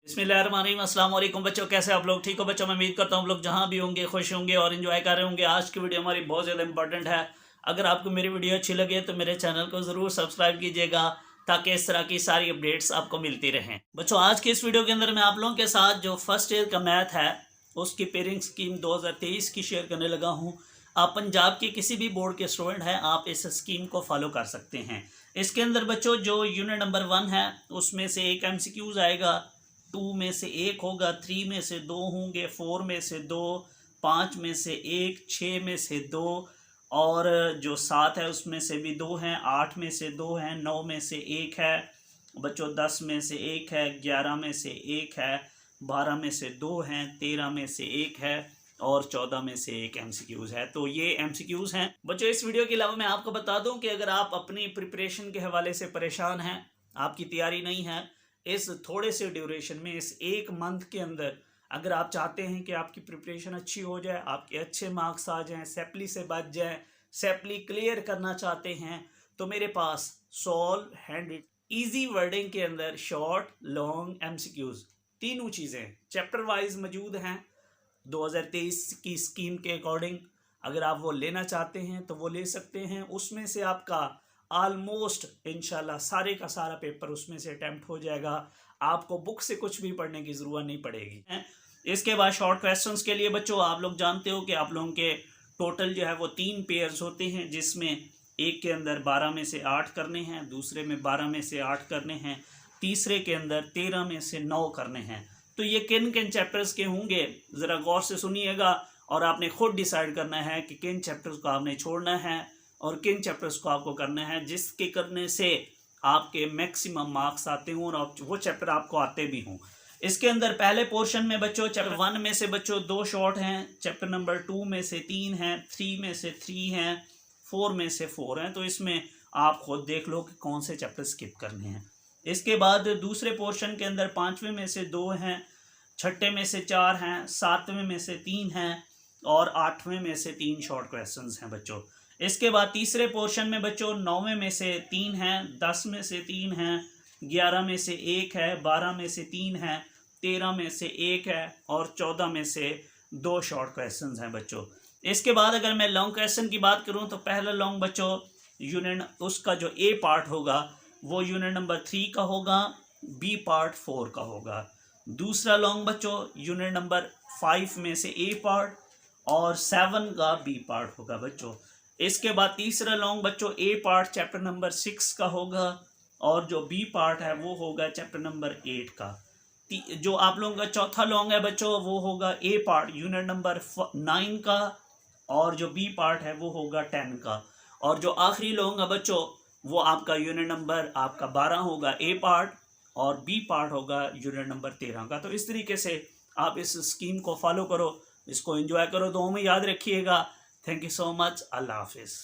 बिस्मिल्लाहिर्रहमानिर्रहीम। अस्सलाम वालेकुम बच्चों, कैसे आप लोग? ठीक हो बच्चों? मैं उम्मीद करता हूँ आप लोग जहाँ भी होंगे खुश होंगे और एंजॉय कर रहे होंगे। आज की वीडियो हमारी बहुत ज़्यादा इंपॉर्टेंट है। अगर आपको मेरी वीडियो अच्छी लगे तो मेरे चैनल को ज़रूर सब्सक्राइब कीजिएगा ताकि इस तरह की सारी अपडेट्स आपको मिलती रहें। बच्चों, आज की इस वीडियो के अंदर मैं आप लोगों के साथ जो फर्स्ट ईयर का मैथ है उसकी पेयरिंग स्कीम 2023 की शेयर करने लगा हूँ। आप पंजाब के किसी भी बोर्ड के स्टूडेंट हैं, आप इस स्कीम को फॉलो कर सकते हैं। इसके अंदर बच्चों जो यूनिट नंबर 1 है उसमें से एक MCQs आएगा, 2 में से एक होगा, 3 में से 2 होंगे, 4 में से 2, 5 में से एक, 6 में से 2 और जो 7 है उसमें से भी 2 हैं, 8 में से 2 हैं, 9 में से एक है बच्चों, 10 में से एक है, 11 में से एक है, 12 में से 2 हैं, 13 में से एक है और 14 में से एक MCQs है। तो ये MCQs हैं बच्चों। इस वीडियो के अलावा मैं आपको बता दूं कि अगर आप अपनी प्रिपरेशन के हवाले से परेशान हैं, आपकी तैयारी नहीं है, इस थोड़े से ड्यूरेशन में, इस एक मंथ के अंदर अगर आप चाहते हैं कि आपकी प्रिपरेशन अच्छी हो जाए, आपके अच्छे मार्क्स आ जाएं, सेपली से बच जाएं, सेपली क्लियर करना चाहते हैं, तो मेरे पास सॉल्व हैंड इजी वर्डिंग के अंदर शॉर्ट लॉन्ग MCQs तीनों चीज़ें चैप्टर वाइज मौजूद हैं 2023 की स्कीम के अकॉर्डिंग। अगर आप वो लेना चाहते हैं तो वो ले सकते हैं। उसमें से आपका आलमोस्ट इंशाल्लाह सारे का सारा पेपर उसमें से अटैम्प्ट हो जाएगा। आपको बुक से कुछ भी पढ़ने की ज़रूरत नहीं पड़ेगी। इसके बाद शॉर्ट क्वेश्चंस के लिए बच्चों आप लोग जानते हो कि आप लोगों के टोटल जो है वो 3 पेयर्स होते हैं, जिसमें एक के अंदर 12 में से 8 करने हैं, दूसरे में 12 में से 8 करने हैं, तीसरे के अंदर 13 में से 9 करने हैं। तो ये किन किन चैप्टर्स के होंगे ज़रा गौर से सुनिएगा और आपने खुद डिसाइड करना है कि किन चैप्टर्स को आपने छोड़ना है और किन चैप्टर्स को आपको करना है, जिसके करने से आपके मैक्सिमम मार्क्स आते हों और वो चैप्टर आपको आते भी हों। इसके अंदर पहले पोर्शन में बच्चों चैप्टर 1 में से बच्चों 2 शॉर्ट हैं, चैप्टर नंबर 2 में से 3 हैं, 3 में से 3 हैं, 4 में से 4 हैं। तो इसमें आप खुद देख लो कि कौन से चैप्टर स्किप करने हैं। इसके बाद दूसरे पोर्शन के अंदर 5वें में से 2 हैं, 6ठे में से 4 हैं, 7वें में से 3 हैं और 8वें में से 3 शॉर्ट क्वेश्चंस हैं बच्चों। इसके बाद तीसरे पोर्शन में बच्चों 9वें में से 3 हैं, 10 में से 3 हैं, 11 में से एक है, 12 में से 3 है, 13 में से एक है और 14 में से 2 शॉर्ट क्वेश्चंस हैं बच्चों। इसके बाद अगर मैं लॉन्ग क्वेश्चन की बात करूं तो पहला लॉन्ग बच्चों यूनिट उसका जो ए पार्ट होगा वो यूनिट नंबर 3 का होगा, बी पार्ट 4 का होगा। दूसरा लॉन्ग बच्चों यूनिट नंबर 5 में से ए पार्ट और 7 का बी पार्ट होगा बच्चों। इसके बाद तीसरा लॉन्ग बच्चों ए पार्ट चैप्टर नंबर 6 का होगा और जो बी पार्ट है वो होगा चैप्टर नंबर 8 का। जो आप लोगों का चौथा लॉन्ग है बच्चों वो होगा ए पार्ट यूनिट नंबर 9 का और जो बी पार्ट है वो होगा 10 का। और जो आखिरी लॉन्ग है बच्चों वो आपका यूनिट नंबर आपका 12 होगा ए पार्ट और बी पार्ट होगा यूनिट नंबर 13 का। तो इस तरीके से आप इस स्कीम को फॉलो करो, इसको एंजॉय करो, दुआ में याद रखिएगा। Thank you so much. अल्लाह हाफिज़।